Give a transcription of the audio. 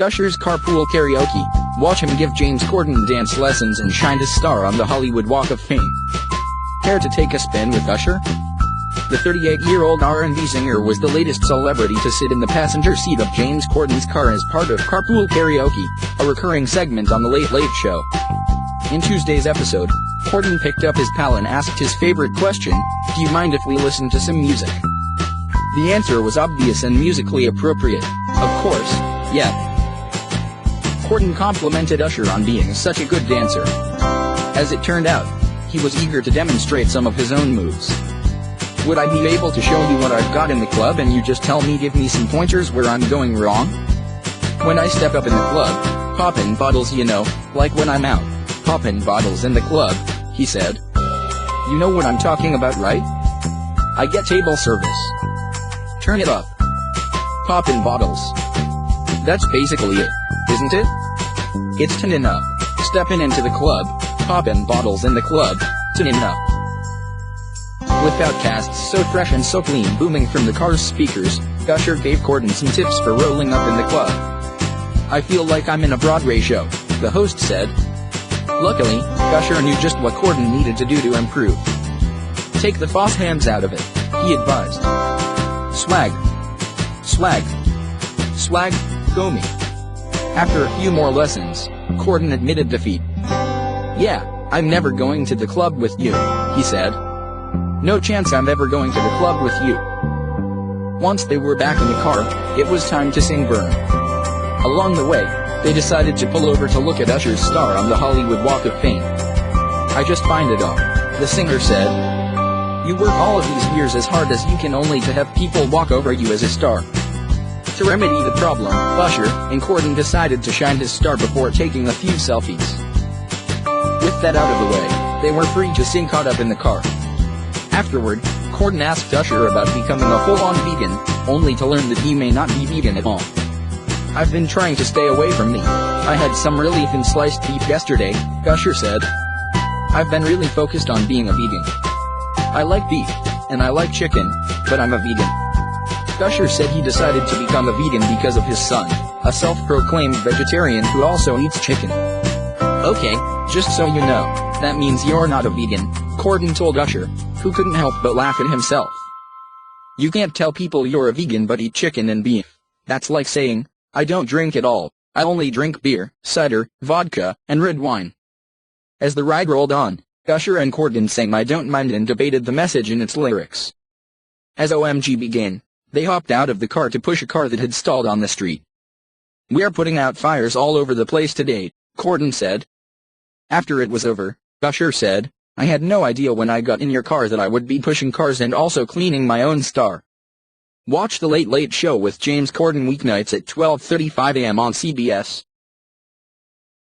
Usher's Carpool Karaoke. Watch him give James Corden dance lessons and shine his star on the Hollywood Walk of Fame. Care to take a spin with Usher? The 38-year-old R&B singer was the latest celebrity to sit in the passenger seat of James Corden's car as part of Carpool Karaoke, a recurring segment on The Late Late Show. In Tuesday's episode, Corden picked up his pal and asked his favorite question, "Do you mind if we listen to some music?" The answer was obvious and musically appropriate. Of course, yeah. Corden complimented Usher on being such a good dancer. As it turned out, he was eager to demonstrate some of his own moves. "Would I be able to show you what I've got in the club and you just give me some pointers where I'm going wrong? When I step up in the club, poppin' bottles like when I'm out, poppin' bottles in the club," he said. "You know what I'm talking about, right? I get table service. Turn it up. Poppin' bottles. That's basically it, isn't it? It's turnin' up, steppin' into the club, poppin' bottles in the club, turnin' up." With outcasts so fresh and so clean booming from the car's speakers, Usher gave Corden some tips for rolling up in the club. "I feel like I'm in a Broadway show," the host said. Luckily, Usher knew just what Corden needed to do to improve. "Take the false hands out of it," he advised. "Swag. Swag. Swag, go me." After a few more lessons, Corden admitted defeat. "Yeah, I'm never going to the club with you," he said. "No chance I'm ever going to the club with you." Once they were back in the car, it was time to sing Burn. Along the way, they decided to pull over to look at Usher's star on the Hollywood Walk of Fame. "I just find it odd," the singer said. "You work all of these years as hard as you can only to have people walk over you as a star." To remedy the problem, Usher and Corden decided to shine his star before taking a few selfies. With that out of the way, they were free to sing Caught Up in the car. Afterward, Corden asked Usher about becoming a full-on vegan, only to learn that he may not be vegan at all. "I've been trying to stay away from meat. I had some really thin sliced beef yesterday," Usher said. "I've been really focused on being a vegan. I like beef, and I like chicken, but I'm a vegan." Usher said he decided to become a vegan because of his son, a self-proclaimed vegetarian who also eats chicken. "Okay, just so you know, that means you're not a vegan," Corden told Usher, who couldn't help but laugh at himself. "You can't tell people you're a vegan but eat chicken and beef. That's like saying, I don't drink at all, I only drink beer, cider, vodka, and red wine." As the ride rolled on, Usher and Corden sang "I Don't Mind" and debated the message in its lyrics. As OMG began, they hopped out of the car to push a car that had stalled on the street. "We're putting out fires all over the place today," Corden said. After it was over, Usher said, "I had no idea when I got in your car that I would be pushing cars and also cleaning my own star." Watch The Late Late Show with James Corden weeknights at 12:35 a.m. on CBS.